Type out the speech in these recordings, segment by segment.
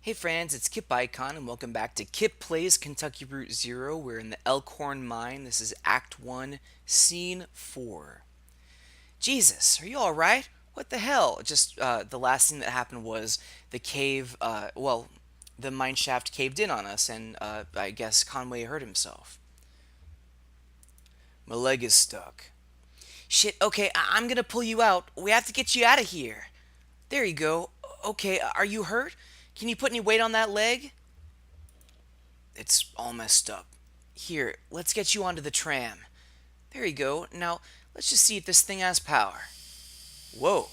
Hey friends, it's Kip Icon and welcome back to Kip Plays Kentucky Route Zero. We're in the Elkhorn Mine. This is Act 1, Scene 4. Jesus, are you alright? What the hell? Just the last thing that happened was the cave, the mine shaft caved in on us and I guess Conway hurt himself. My leg is stuck. Shit, okay, I'm gonna pull you out. We have to get you out of here. There you go. Okay, are you hurt? Can you put any weight on that leg? It's all messed up. Here, let's get you onto the tram. There you go. Now, let's just see if this thing has power. Whoa.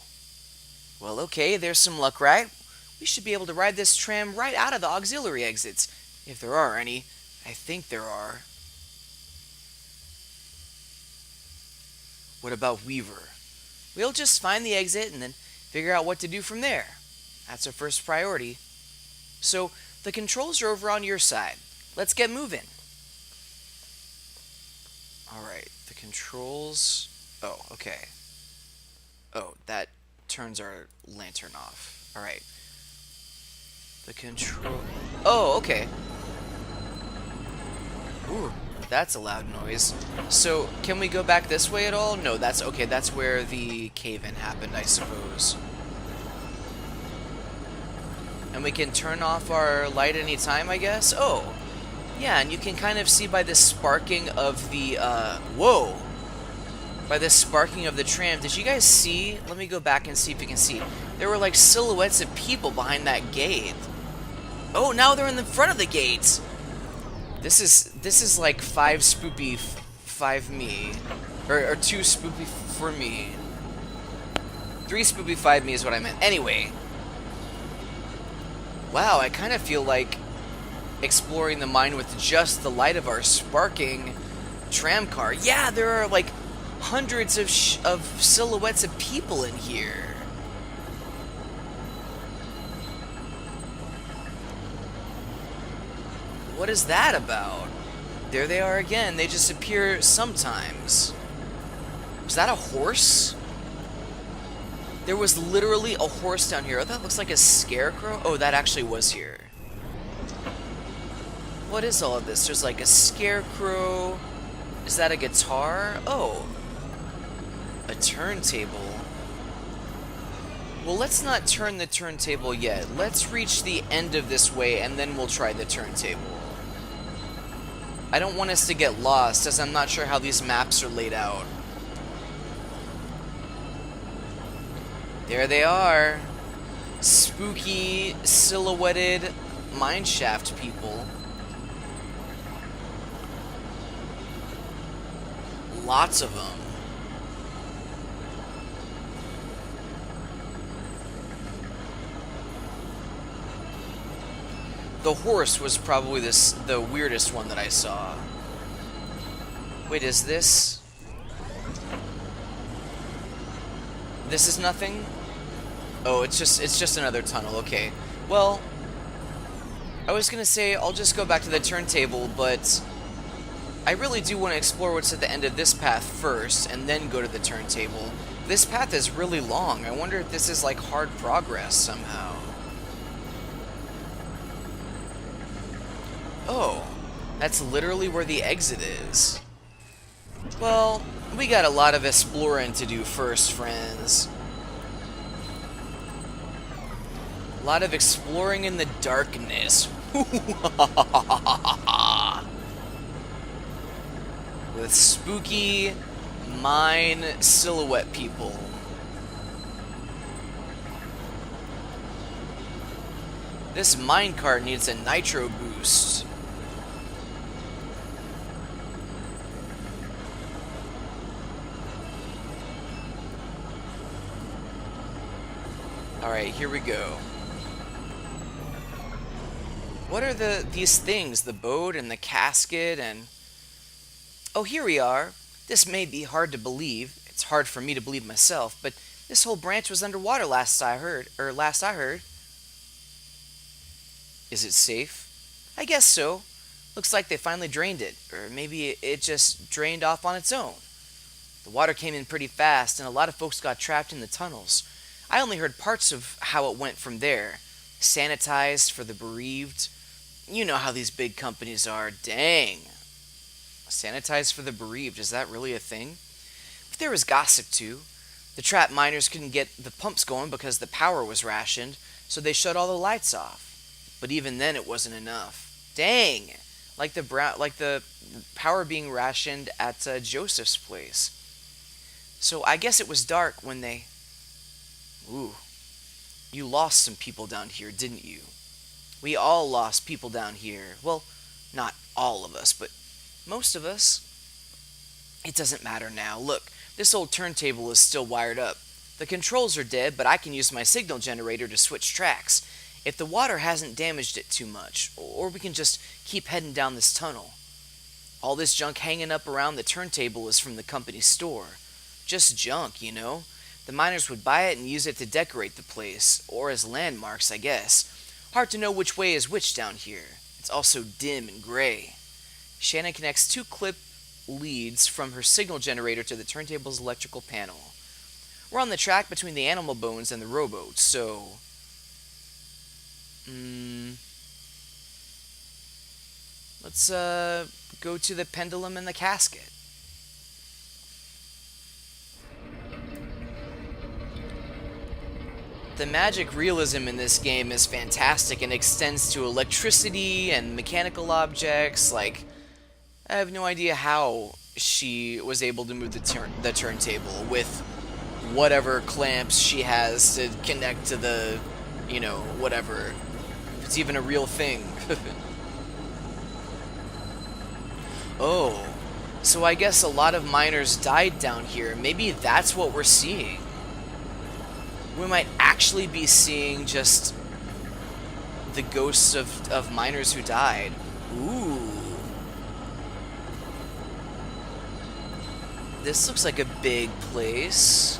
Well, okay, there's some luck, right? We should be able to ride this tram right out of the auxiliary exits. If there are any. I think there are. What about Weaver? We'll just find the exit and then figure out what to do from there. That's our first priority. So, the controls are over on your side. Let's get moving. Alright, the controls... Oh, okay. Oh, that turns our lantern off. Alright. The control... Oh, okay. Ooh, that's a loud noise. So, can we go back this way at all? No, that's okay. That's where the cave-in happened, I suppose. And we can turn off our light anytime, I guess? Oh, yeah, and you can kind of see by the sparking of the, whoa! By the sparking of the tram. Did you guys see? Let me go back and see if you can see. There were like silhouettes of people behind that gate. Oh, now they're in the front of the gate! This is like 5 spoopy 5 me. Or 2 spoopy for me. 3 spoopy 5 me is what I meant. Anyway. Wow, I kind of feel like exploring the mine with just the light of our sparking tram car. Yeah, there are like hundreds of silhouettes of people in here. What is that about? There they are again. They just appear sometimes. Was that a horse? There was literally a horse down here. Oh, that looks like a scarecrow. Oh, that actually was here. What is all of this? There's like a scarecrow. Is that a guitar? Oh. A turntable. Well, let's not turn the turntable yet. Let's reach the end of this way and then we'll try the turntable. I don't want us to get lost as I'm not sure how these maps are laid out. There they are. Spooky, silhouetted mineshaft people. Lots of them. The horse was probably the weirdest one that I saw. Wait, is this... This is nothing? Oh, it's just another tunnel. Okay. Well, I was gonna say I'll just go back to the turntable, but I really do want to explore what's at the end of this path first, and then go to the turntable. This path is really long. I wonder if this is like hard progress somehow. Oh, that's literally where the exit is. Well, we got a lot of exploring to do first, friends. A lot of exploring in the darkness. With spooky mine silhouette people. This minecart needs a nitro boost. Alright, here we go. What are these things? The boat and the casket and... Oh, here we are. This may be hard to believe. It's hard for me to believe myself, but this whole branch was underwater last I heard. Is it safe? I guess so. Looks like they finally drained it, or maybe it just drained off on its own. The water came in pretty fast, and a lot of folks got trapped in the tunnels. I only heard parts of how it went from there. sanitized for the bereaved. You know how these big companies are. Dang. Sanitized for the bereaved. Is that really a thing? But there was gossip too. The trapped miners couldn't get the pumps going because the power was rationed, so they shut all the lights off. But even then, it wasn't enough. Dang! Like the power being rationed at Joseph's place. So I guess it was dark when they. Ooh, you lost some people down here, didn't you? We all lost people down here. Well, not all of us, but most of us. It doesn't matter now. Look, this old turntable is still wired up. The controls are dead, but I can use my signal generator to switch tracks. If the water hasn't damaged it too much, or we can just keep heading down this tunnel. All this junk hanging up around the turntable is from the company's store. Just junk, you know? The miners would buy it and use it to decorate the place, or as landmarks, I guess. Hard to know which way is which down here. It's also dim and gray. Shannon connects two clip leads from her signal generator to the turntable's electrical panel. We're on the track between the animal bones and the rowboat, so... let's go to the pendulum and the casket. The magic realism in this game is fantastic and extends to electricity and mechanical objects. Like, I have no idea how she was able to move the turntable with whatever clamps she has to connect to the, whatever. If it's even a real thing. Oh, so I guess a lot of miners died down here. Maybe that's what we're seeing. We might actually be seeing just the ghosts of miners who died. Ooh. This looks like a big place.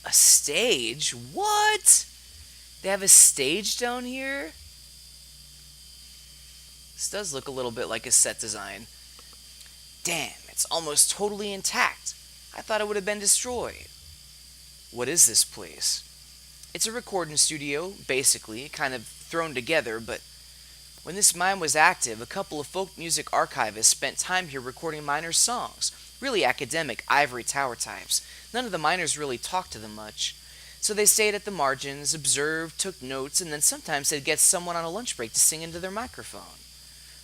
A stage? What? They have a stage down here? This does look a little bit like a set design. Damn, it's almost totally intact. I thought it would have been destroyed. What is this place? It's a recording studio, basically, kind of thrown together, but when this mine was active, a couple of folk music archivists spent time here recording miners' songs. Really academic, ivory tower types. None of the miners really talked to them much. So they stayed at the margins, observed, took notes, and then sometimes they'd get someone on a lunch break to sing into their microphone.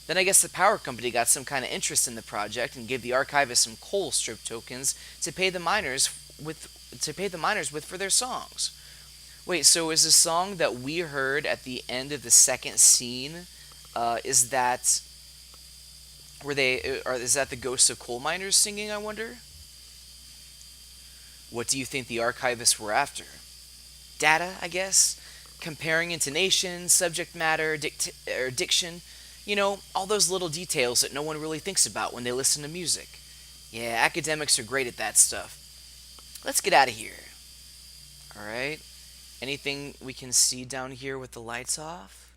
Then I guess the power company got some kind of interest in the project and gave the archivist some coal strip tokens to pay the miners with for their songs. Wait, so is the song that we heard at the end of the second scene? Is that the ghosts of coal miners singing? I wonder. What do you think the archivists were after? Data, I guess. Comparing intonation, subject matter, diction. All those little details that no one really thinks about when they listen to music. Yeah, academics are great at that stuff. Let's get out of here. Alright. Anything we can see down here with the lights off?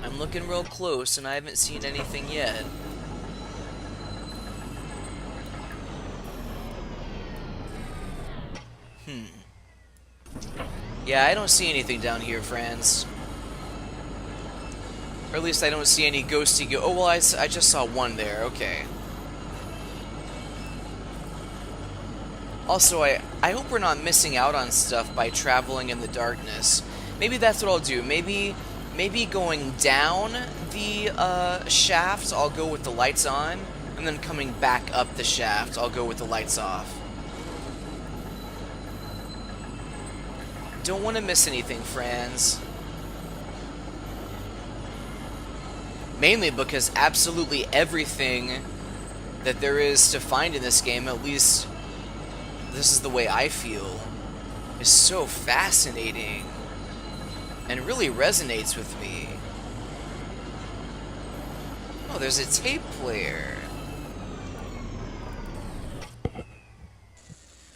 I'm looking real close and I haven't seen anything yet. Yeah, I don't see anything down here, friends. Or at least I don't see any ghosty oh, well, I just saw one there. Okay. Also, I hope we're not missing out on stuff by traveling in the darkness. Maybe that's what I'll do. Maybe going down the shaft, I'll go with the lights on. And then coming back up the shaft, I'll go with the lights off. Don't want to miss anything, friends. Mainly because absolutely everything that there is to find in this game, at least this is the way I feel, is so fascinating and really resonates with me. Oh, there's a tape player.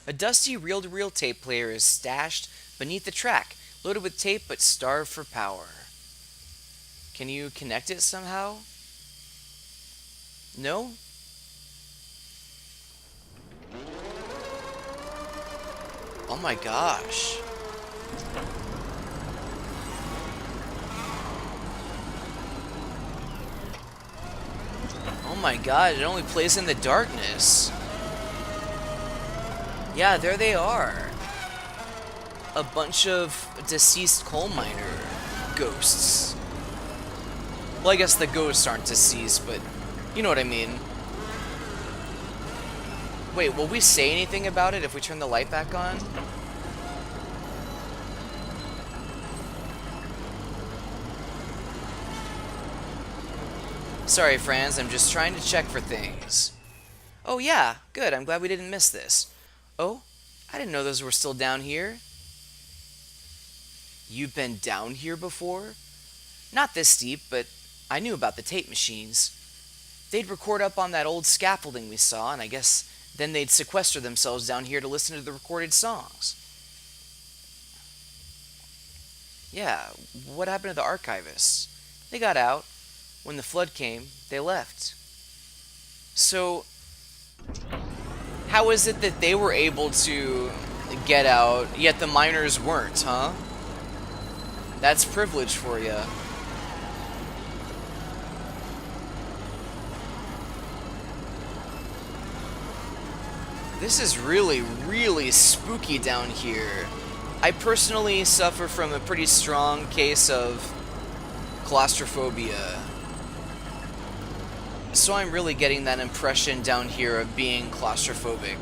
A dusty reel-to-reel tape player is stashed beneath the track, loaded with tape but starved for power. Can you connect it somehow? No? Oh my gosh. Oh my god, it only plays in the darkness. Yeah, there they are. A bunch of deceased coal miner ghosts. Well, I guess the ghosts aren't deceased, but you know what I mean. Wait, will we say anything about it if we turn the light back on? Sorry, Franz, I'm just trying to check for things. Oh yeah, good, I'm glad we didn't miss this. Oh, I didn't know those were still down here. You've been down here before? Not this deep, but I knew about the tape machines. They'd record up on that old scaffolding we saw, and I guess then they'd sequester themselves down here to listen to the recorded songs. Yeah, what happened to the archivists? They got out. When the flood came, they left. So, how is it that they were able to get out, yet the miners weren't, huh? That's privilege for you. This is really, really spooky down here. I personally suffer from a pretty strong case of claustrophobia. So I'm really getting that impression down here of being claustrophobic.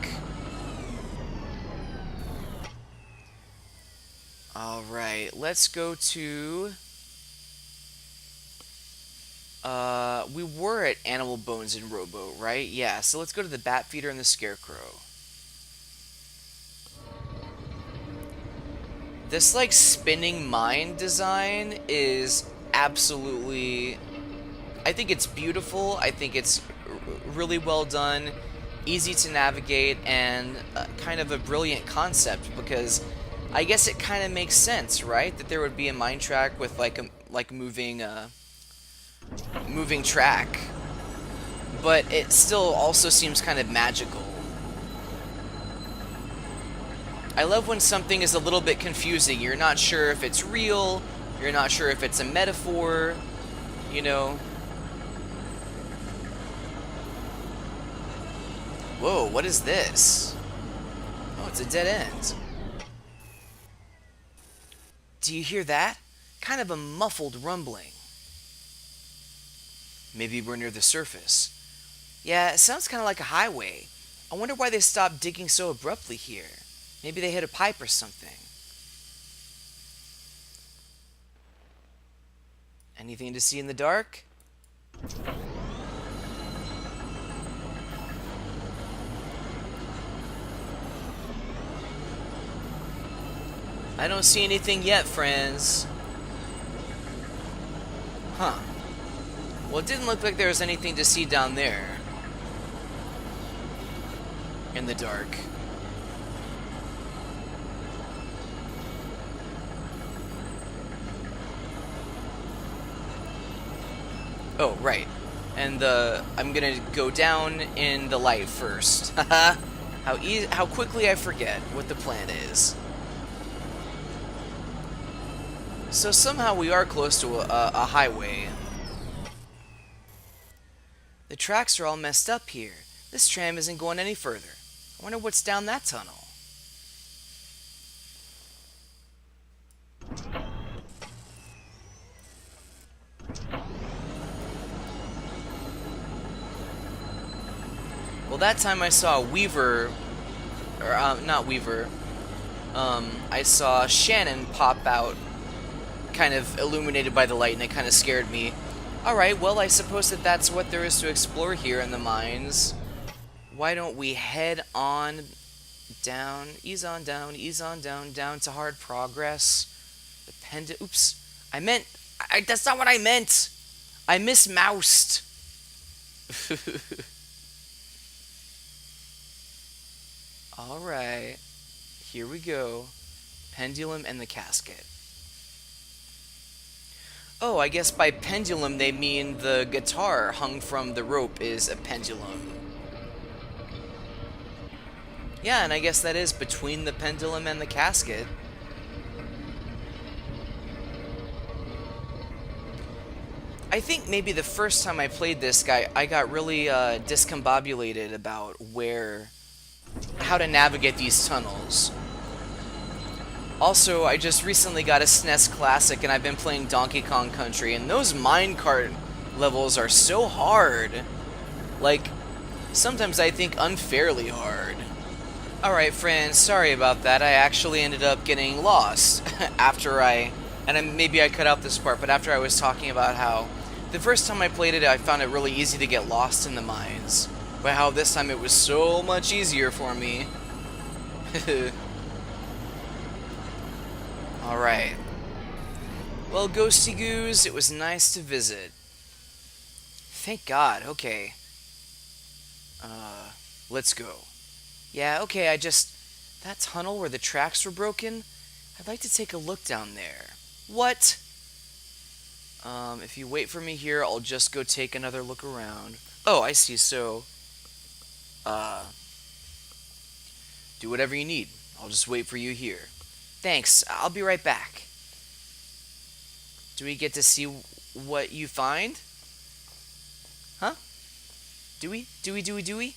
Alright, let's go to... we were at Animal Bones and Rowboat, right? Yeah, so let's go to the Bat Feeder and the Scarecrow. This, like, spinning mine design is absolutely... I think it's beautiful. I think it's really well done, easy to navigate, and kind of a brilliant concept, because I guess it kind of makes sense, right? That there would be a mine track with like a moving track, but it still also seems kind of magical. I love when something is a little bit confusing. You're not sure if it's real, you're not sure if it's a metaphor, you know. Whoa, what is this? Oh, it's a dead end. Do you hear that? Kind of a muffled rumbling. Maybe we're near the surface. Yeah, it sounds kind of like a highway. I wonder why they stopped digging so abruptly here. Maybe they hit a pipe or something. Anything to see in the dark? I don't see anything yet, friends. Huh. Well, it didn't look like there was anything to see down there. In the dark. Oh, right. And I'm gonna go down in the light first. Haha. How quickly I forget what the plan is. So somehow we are close to a highway. The tracks are all messed up here. This tram isn't going any further. I wonder what's down that tunnel. Well, that time I saw Weaver, or not Weaver, I saw Shannon pop out, kind of illuminated by the light, and it kind of scared me. Alright, well, I suppose that's what there is to explore here in the mines. Why don't we head on down, ease on down, down to hard progress. Oops. That's not what I meant! I mismoused! Alright. Here we go. Pendulum and the casket. Oh, I guess by pendulum they mean the guitar hung from the rope is a pendulum. Yeah, and I guess that is between the pendulum and the casket. I think maybe the first time I played this guy, I got really discombobulated about how to navigate these tunnels. Also, I just recently got a SNES Classic and I've been playing Donkey Kong Country, and those minecart levels are so hard. Like, sometimes I think unfairly hard. Alright, friends, sorry about that. I actually ended up getting lost maybe I cut out this part, but after I was talking about how the first time I played it, I found it really easy to get lost in the mines, but how this time it was so much easier for me. Alright. Well, Ghosty Goose, it was nice to visit. Thank God, okay. Let's go. Yeah, okay, that tunnel where the tracks were broken, I'd like to take a look down there. What? If you wait for me here, I'll just go take another look around. Oh, I see, so, uh, do whatever you need. I'll just wait for you here. Thanks, I'll be right back. Do we get to see what you find? Huh? Do we? Do we?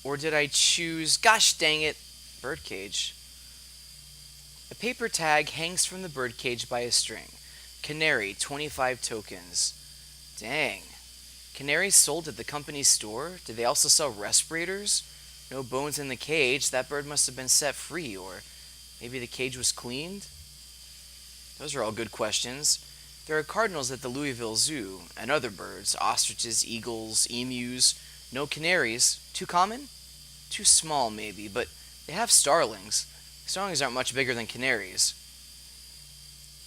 Or did I choose... Gosh dang it! Birdcage. A paper tag hangs from the birdcage by a string. Canary, 25 tokens. Dang. Canaries sold at the company's store? Did they also sell respirators? No bones in the cage. That bird must have been set free, or maybe the cage was cleaned? Those are all good questions. There are cardinals at the Louisville Zoo, and other birds, ostriches, eagles, emus. No canaries. Too common? Too small, maybe, but they have starlings. Starlings aren't much bigger than canaries.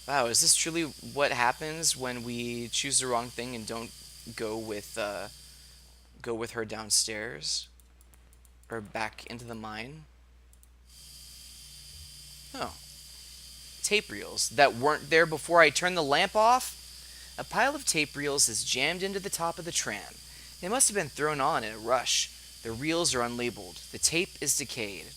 Wow, is this truly what happens when we choose the wrong thing and don't go with her downstairs? Or back into the mine? Oh. Tape reels that weren't there before I turned the lamp off? A pile of tape reels is jammed into the top of the tram. They must have been thrown on in a rush. The reels are unlabeled. The tape is decayed.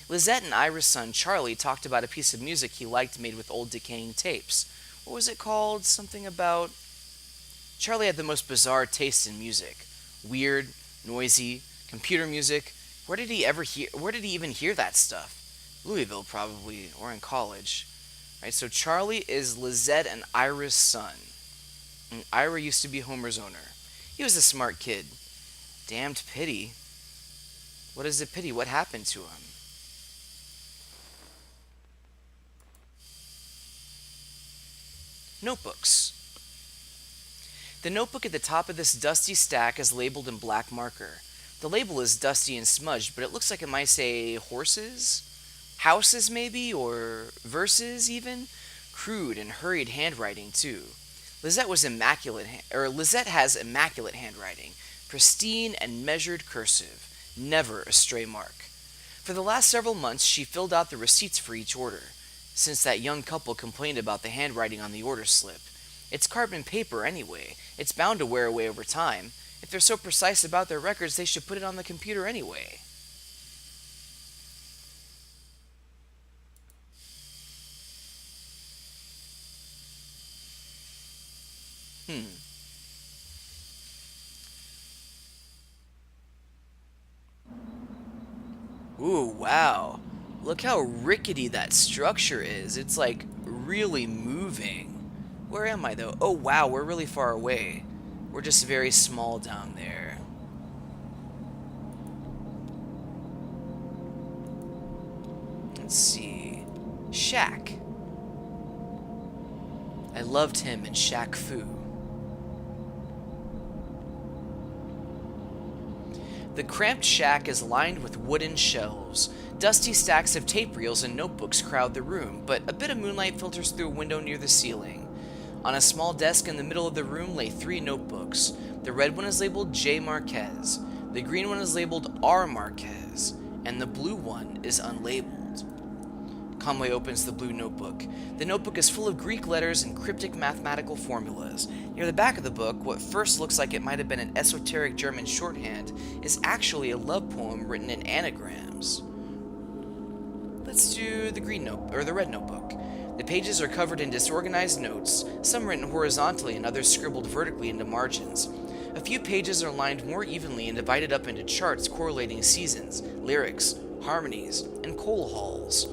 Lizette and Ira's son Charlie talked about a piece of music he liked made with old decaying tapes. What was it called? Something about... Charlie had the most bizarre taste in music. Weird, noisy, computer music. Where did he even hear that stuff? Louisville, probably, or in college. Right, so Charlie is Lizette and Ira's son. And Ira used to be Homer's owner. He was a smart kid. Damned pity. What is a pity? What happened to him? Notebooks. The notebook at the top of this dusty stack is labeled in black marker. The label is dusty and smudged, but it looks like it might say horses? Houses, maybe? Or verses, even? Crude and hurried handwriting, too. Lizette has immaculate handwriting. Pristine and measured cursive. Never a stray mark. For the last several months, she filled out the receipts for each order, since that young couple complained about the handwriting on the order slip. It's carbon paper anyway. It's bound to wear away over time. If they're so precise about their records, they should put it on the computer anyway. Ooh, wow. Look how rickety that structure is. It's like really moving. Where am I though? Oh wow, we're really far away. We're just very small down there. Let's see. Shaq. I loved him in Shaq Fu. The cramped shack is lined with wooden shelves. Dusty stacks of tape reels and notebooks crowd the room, but a bit of moonlight filters through a window near the ceiling. On a small desk in the middle of the room lay 3 notebooks. The red one is labeled J. Marquez, the green one is labeled R. Marquez, and the blue one is unlabeled. Conway opens the blue notebook. The notebook is full of Greek letters and cryptic mathematical formulas. Near the back of the book, what first looks like it might have been an esoteric German shorthand is actually a love poem written in anagrams. Let's do the the red notebook. The pages are covered in disorganized notes, some written horizontally and others scribbled vertically into margins. A few pages are lined more evenly and divided up into charts correlating seasons, lyrics, harmonies, and coal halls.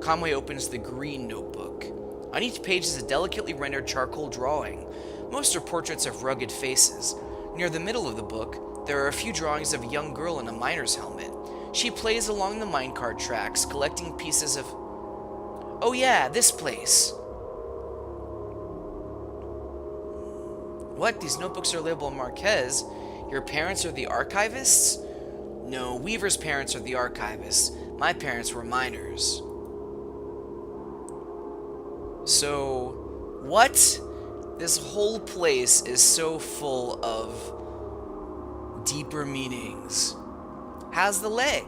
Conway opens the green notebook. On each page is a delicately rendered charcoal drawing. Most are portraits of rugged faces. Near the middle of the book, there are a few drawings of a young girl in a miner's helmet. She plays along the minecart tracks, collecting pieces of... Oh yeah, this place. What? These notebooks are labeled Marquez? Your parents are the archivists? No, Weaver's parents are the archivists. My parents were miners. So, what? This whole place is so full of deeper meanings. How's the leg?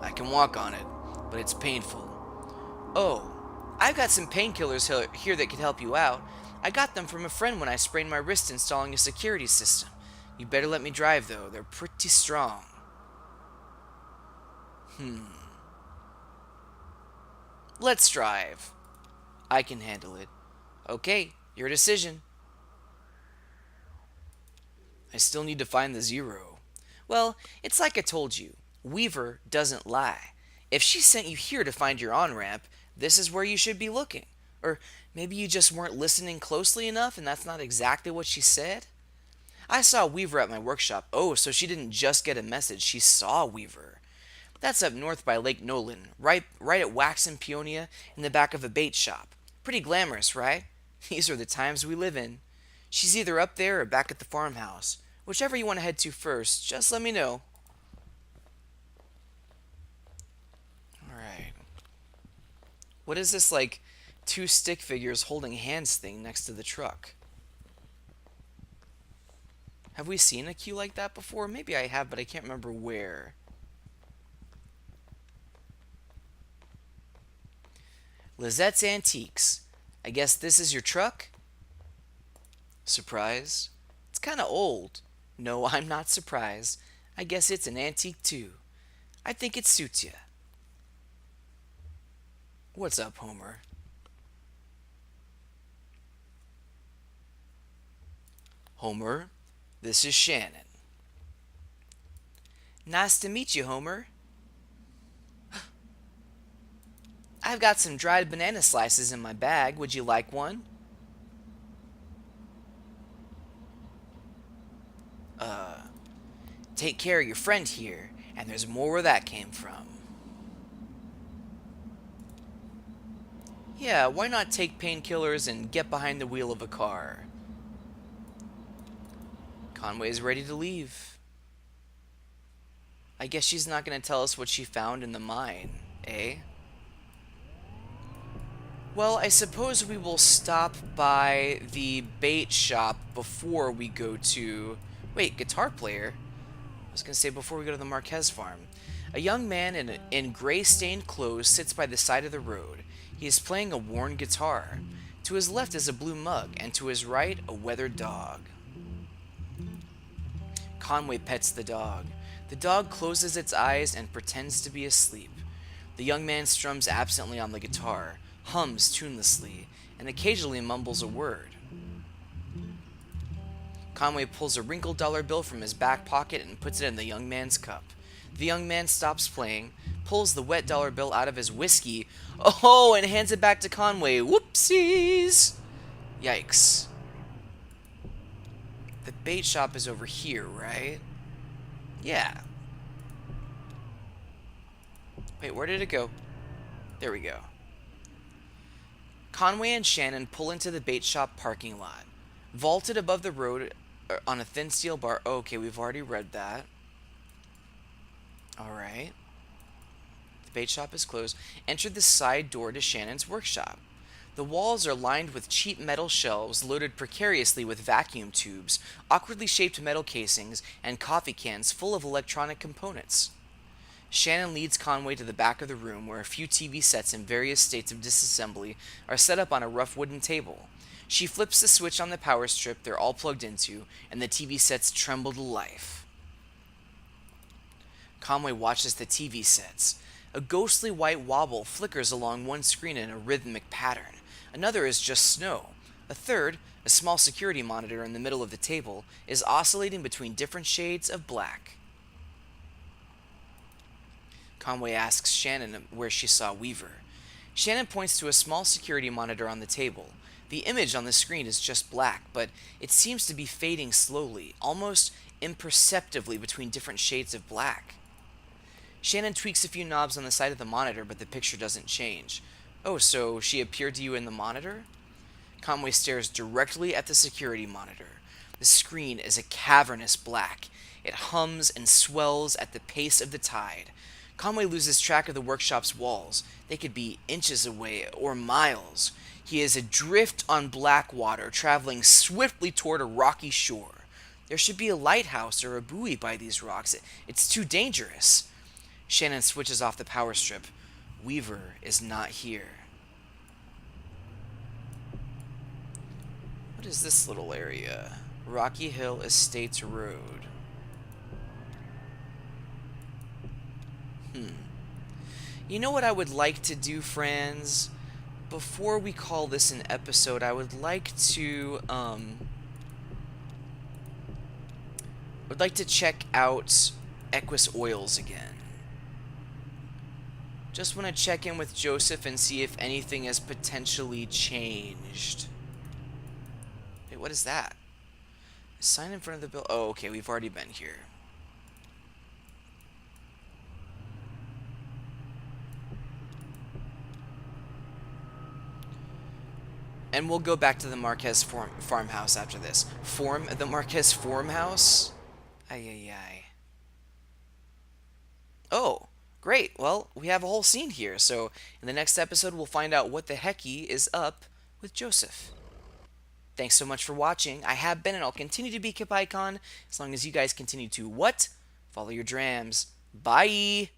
I can walk on it, but it's painful. Oh, I've got some painkillers here that could help you out. I got them from a friend when I sprained my wrist installing a security system. You better let me drive, though. They're pretty strong. Let's drive. I can handle it. Okay, your decision. I still need to find the zero. Well, it's like I told you. Weaver doesn't lie. If she sent you here to find your on-ramp, this is where you should be looking. Or maybe you just weren't listening closely enough and that's not exactly what she said? I saw Weaver at my workshop. Oh, so she didn't just get a message, she saw Weaver. That's up north by Lake Nolan, right at Wax and Peonia, in the back of a bait shop. Pretty glamorous, right? These are the times we live in. She's either up there or back at the farmhouse. Whichever you want to head to first, just let me know. Alright. What is this, like, two stick figures holding hands thing next to the truck? Have we seen a queue like that before? Maybe I have, but I can't remember where. Lizette's Antiques. I guess this is your truck? Surprise? It's kind of old. No, I'm not surprised. I guess it's an antique too. I think it suits you. What's up, Homer? Homer, this is Shannon. Nice to meet you, Homer. I've got some dried banana slices in my bag. Would you like one? Take care of your friend here, and there's more where that came from. Yeah, why not take painkillers and get behind the wheel of a car? Conway's ready to leave. I guess she's not going to tell us what she found in the mine, eh? Well, I suppose we will stop by the bait shop before we go to... Wait, guitar player? I was going to say before we go to the Marquez farm. A young man in gray-stained clothes sits by the side of the road. He is playing a worn guitar. To his left is a blue mug, and to his right, a weathered dog. Conway pets the dog. The dog closes its eyes and pretends to be asleep. The young man strums absently on the guitar, hums tunelessly, and occasionally mumbles a word. Conway pulls a wrinkled dollar bill from his back pocket and puts it in the young man's cup. The young man stops playing, pulls the wet dollar bill out of his whiskey, and hands it back to Conway. Whoopsies! Yikes. The bait shop is over here, right? Yeah. Wait, where did it go? There we go. Conway and Shannon pull into the bait shop parking lot. Vaulted above the road on a thin steel bar. Okay, we've already read that. Alright. The bait shop is closed. Enter the side door to Shannon's workshop. The walls are lined with cheap metal shelves loaded precariously with vacuum tubes, awkwardly shaped metal casings, and coffee cans full of electronic components. Shannon leads Conway to the back of the room where a few TV sets in various states of disassembly are set up on a rough wooden table. She flips the switch on the power strip they're all plugged into, and the TV sets tremble to life. Conway watches the TV sets. A ghostly white wobble flickers along one screen in a rhythmic pattern. Another is just snow. A third, a small security monitor in the middle of the table, is oscillating between different shades of black. Conway asks Shannon where she saw Weaver. Shannon points to a small security monitor on the table. The image on the screen is just black, but it seems to be fading slowly, almost imperceptibly between different shades of black. Shannon tweaks a few knobs on the side of the monitor, but the picture doesn't change. Oh, so she appeared to you in the monitor? Conway stares directly at the security monitor. The screen is a cavernous black. It hums and swells at the pace of the tide. Conway loses track of the workshop's walls. They could be inches away or miles. He is adrift on black water, traveling swiftly toward a rocky shore. There should be a lighthouse or a buoy by these rocks. It's too dangerous. Shannon switches off the power strip. Weaver is not here. What is this little area? Rocky Hill Estates Road. You know what I would like to do, friends? Before we call this an episode, I would like to check out Equus Oils again. Just want to check in with Joseph and see if anything has potentially changed. Wait, what is that? A sign in front of the bill. Oh, okay, we've already been here. And we'll go back to the Marquez farmhouse after this. The Marquez farmhouse? Ay, ay, ay. Oh, great. Well, we have a whole scene here. So in the next episode, we'll find out what the hecky is up with Joseph. Thanks so much for watching. I have been and I'll continue to be Kip Icon as long as you guys continue to what? Follow your drams. Bye!